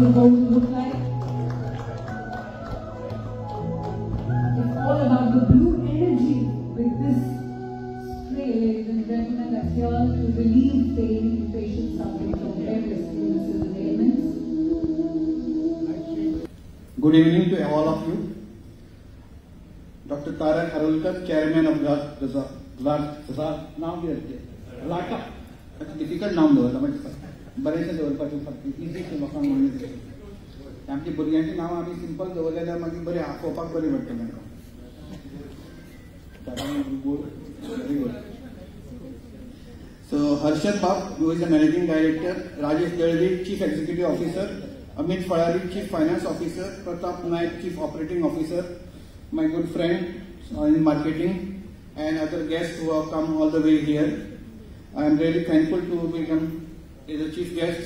the home look like? It's all about the blue energy with this spray, ladies and gentlemen, that's here to relieve pain in patients suffering from various illnesses and ailments. Good evening to all of you. Dr. Tarak Harolkar, Chairman of नाव लाटा difficult नाव दवरला बरेचशे दवरपाचें easy लोकांक म्हणून आमची भुरग्यांची नांवां आमी सिंपल दवरले जाल्यार मागीर बरें आपोवपाक बरें पडटा तांकां very good. So Harshad Bab who is the managing director, Rajesh Dalvi chief executive officer, Amit Phalari chief finance officer, Pratap Naik chief operating officer, my good friend in marketing, and other guests who have come all the way here. I am really thankful to become as a chief guest.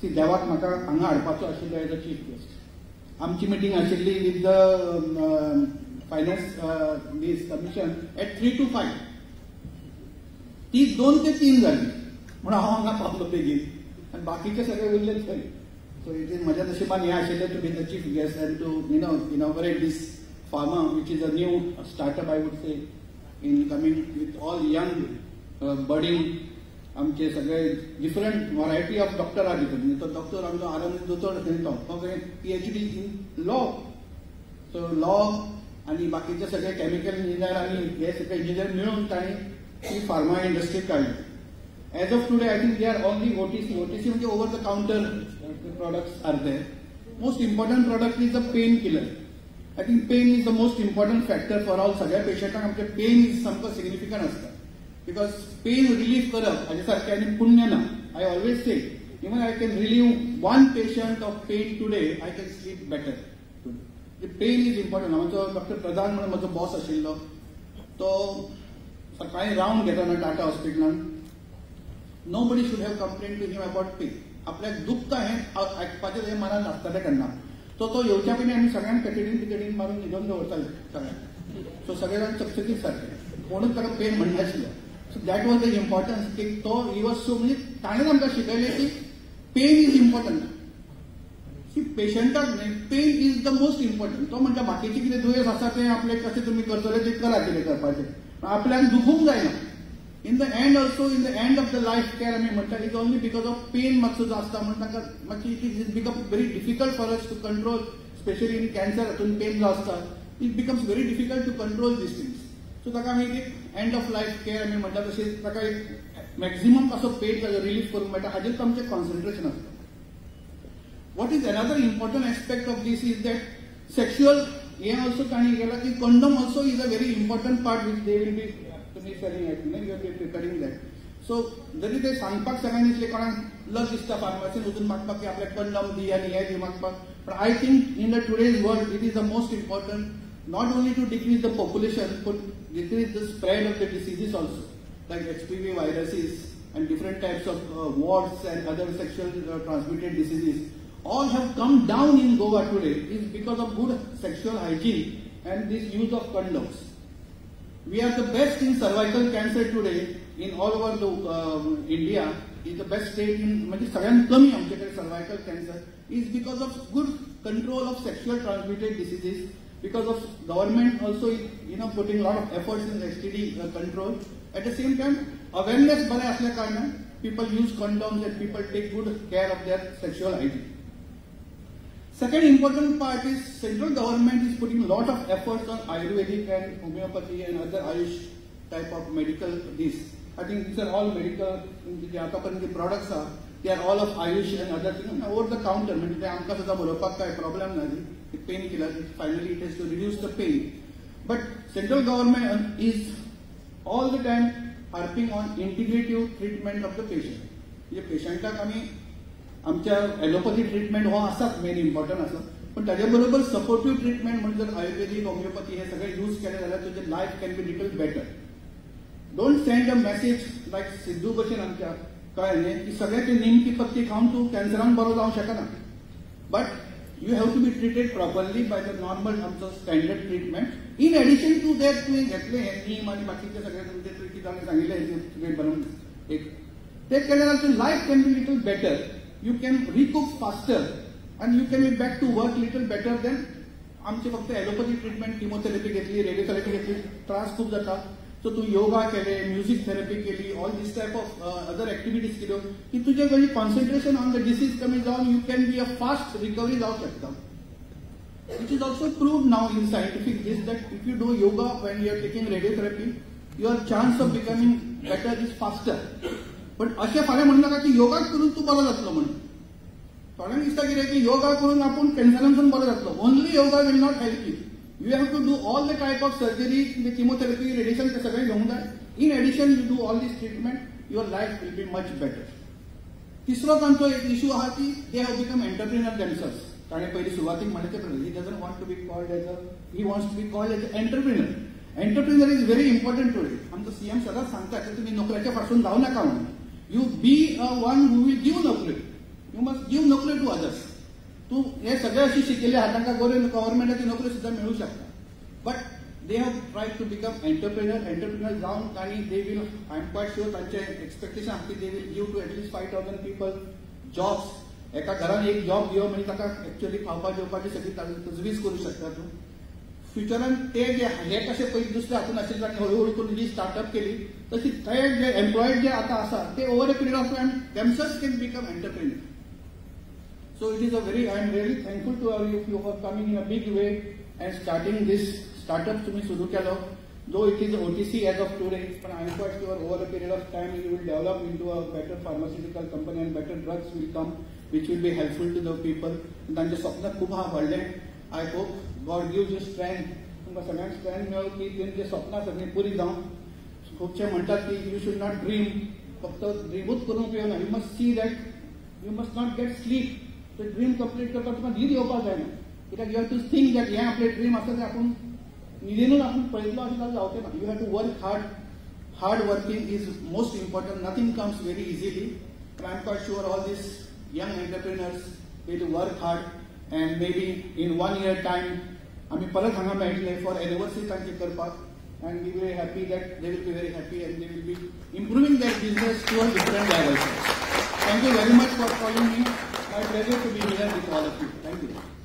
See, देवाक म्हाका हांगा हाडपाचो आशिल्लो as a chief guest. आमची meeting आशिल्ली with the finance this commission at 3 to 5. ती 2 ते 3 जाली म्हणून हांव हांगा पावलो बेगीन आनी बाकीचे सगळे उरले थंय. So it is म्हज्या नशिबान हें आशिल्लें to be the chief guest and to inaugurate this pharma, which is a new startup, I would say, in coming with all young, budding, आमचे सगळे different variety of doctor are भितर. तो doctor आमचो आनंद दोतोर तो PhD in law. So law आणि बाकीचे सगळे chemical engineer आणि हे सगळे engineer मिळून ताणी ही pharma industry काढली. As of today, I think they are only OTC. OTC म्हणजे over the counter products are there. Most important product is the painkiller. I think pain is the most important factor for all सगळ्या पेशंटांक आमचे pain is सामको significant आसता because pain relief करप हाजे सारकें आनी पुण्य ना. I always say even I can relieve one patient of pain today I can sleep better. Pain is important. आमचो डॉक्टर प्रधान म्हणून म्हजो बॉस आशिल्लो तो सकाळी रावंड घेताना टाटा हॉस्पिटलान nobody should have complain to him about pain. आपल्याक दुखता हें आयकपाचें तें मनान आसतालें केन्ना. तो येवच्या पयलीं आमी सगळ्यांक पेटिडीन मारून न्हिदोवन दवरताले सगळ्यांक. सो सगळे जाण चकचकीत सारके कोणूच ताका पेन म्हणनाशिल्लो. So that was the importance की तो ही वॉज सो म्हणजे ताणें आमकां शिकयलें की पेन इज इम्पॉर्टंट. सी पेशंटाक न्ही pain is the most important. तो म्हणटा बाकीचे कितें दुयेंस आसा तें आपले कशें तुमी करतले तें करा कितें करपाचें आपल्याक दुखूंक जायना. In the end also, in the end of the life care, I mean, it's only because of pain मातसो जो आसता म्हणून it has become very difficult for us to control, especially in cancer. हातून pain जो आसता, it becomes very difficult to control these things. So ताका आमी end of life care आमी म्हणटा तशें ताका एक maximum कसो pain ताजो relief करूंक मेळटा हाजेर आमचें concentration आसता. What is another important aspect of this is that sexual hey also ताणी केला की condom also is a very important part which they will be selling it, you have been preparing that. So जरी ते सांगपाक सगळ्यांनी दिसले कोणाक लज दिसता फार्मासीन वचून मागपाक की आपल्याक कंडम दी आनी हे दी मागपाक. But I think in the today's world it is the most important not only to decrease the population but decrease the spread of the diseases also like HPV viruses and different types of warts and other sexual transmitted diseases all have come down in Goa today is because of good sexual hygiene and this use of condoms. We are the best in cervical cancer today in all over the India. Is the best state in म्हणजे सगळ्यात कमी आमच्याकडे cervical cancer is because of good control of sexual transmitted diseases. Because of government also putting a lot of efforts in STD control. At the same time, awareness बरे असल्या कारणान people use condoms and people take good care of their sexual hygiene. Second important part is central government is putting a lot of efforts on Ayurvedic and homeopathy and other Ayush type of medical this. I think these are all medical the products are they are all of Ayush and other things over the counter. म्हणजे ते आमकां सुद्दां बरोवपाक काय problem ना ती pain killer finally it has to reduce the pain. But central government is all the time harping on integrative treatment of the patient. म्हणजे पेशंटाक आमी आमच्या ॲलोपॅथी ट्रीटमेंट हो आसाच मेन इम्पॉर्टंट आसा पण ताजे बरोबर सपोर्टिव्ह ट्रीटमेंट म्हणजे जर आयुर्वेदिक होमिओपॅथी हे सगळे यूज केले जाल्यार तुजें life can be little better. Don't send a message like Sidhu भशेन आमच्या कळ्ळें की सगळे ते निमकी पत्ती खावन तूं कॅन्सरान बरो जावंक शकना. But you have to be treated properly by the normal आमचो standard treatment. In addition to that तुवें घेतले हे नीम आनी बाकीचे सगळे तुमचे ट्रिटी जावन सांगिल्ले बनवून एक ते केल्यार तुजें life can be little better. you can recoup faster and you can be back to work little better than आमची फक्त ॲलोपॅथी ट्रीटमेंट, किमोथेरपी घेतली, रेडिओथेरपी घेतली, त्रास खूप जाता. सो तू योगा केले, म्युझिक थेरपी केली, all this type of other activities केल्यो की तुझे कधी कॉन्सन्ट्रेशन ऑन द डिसीज कमी जाऊन you can be a fast recovery जाऊ शकता. Which is also proved now in scientific this that if you do yoga when you are taking radiotherapy, your chance of becoming better is faster. पण असे फाले म्हणू नका की योगा करून तू बरा जातलो म्हणून. थोड्यांक दिसता कितें की योगा करून आपण कॅन्सरांसून बरो जातलो. Only yoga will not help you. You have to do all the type of surgery, chemotherapy, radiation ते सगळे घेवंक जाय. In addition you do all this treatment, your life will be much better. तिसरो तांचो एक इश्यू आहा की they have become entrepreneur themselves. ताणें पयलीं सुरवातीक म्हणलें ते प्रमाणे he doesn't want to be called as a, he wants to be called as a entrepreneur. Entrepreneur is very important today. आमचो सीएम सदांच सांगता की तुमी नोकऱ्याच्या फाटसून जावं नाका म्हणून. You be a one who will give नोकरी. यू मस्ट गिव नोकरी टू अदर्स. तू हे सगळे अशी शिकिल्ले आहा तांकां गव्हर्नमेंटाची नोकरी सुद्दां मेळूं शकता. But they have tried to become entrepreneur जावन तांणी they will, I am quite sure तांचे एक्सपेक्टेशन आहा की they will give to at least 5,000 people jobs. एका घरान एक जॉब दिवप म्हणजे ताका एक्चुअली खावपा जेवपाची सगळी तजवीज करू शकता तूं. फ्युचरान ते जे हे कशे पयलीं दुसऱ्या हातून आशिल्ले तांणी हळूहळू करून जी स्टार्टअप केली तशी ते जे एम्प्लॉयड जे आतां आसा ते over a period of time themselves can become entrepreneur. So it is a very, I am really thankful to all of you for coming in a big way and starting this startup to me Sudu Kelo. Though it is OTC as of today, but I am quite sure over a period of time it will develop into a better pharmaceutical company and better drugs will come which will be helpful to the people. And the स्वप्न खूप हा व्हडलें. I hope God gives you strength. तुमकां सगळ्यांक strength मेळो की तेंचे स्वप्नां सगळीं पुरी जावं. खूबशे म्हणटात की you should not dream. फक्त ड्रीमूच करूंक उपयोग ना. You must see that you must not get sleep. तो ड्रीम कंप्लीट करता तुका न्हीद येवपाक जायना. कित्याक you have to think that हें आपलें ड्रीम आसा तें आपूण न्हिदेनूच आपूण पळयतलो अशें जाल्यार जावचें ना. You have to work hard. Hard working is most important. Nothing comes very easily. I am quite sure all these young entrepreneurs will work hard and may be in 1 year time आमी परत हांगा मेळटले for anniversary तांची करपाक. And we will be happy that they will be very happy and they will be improving their business to a different level. Thank you very much for calling me. My pleasure to be here with all of you. Thank you.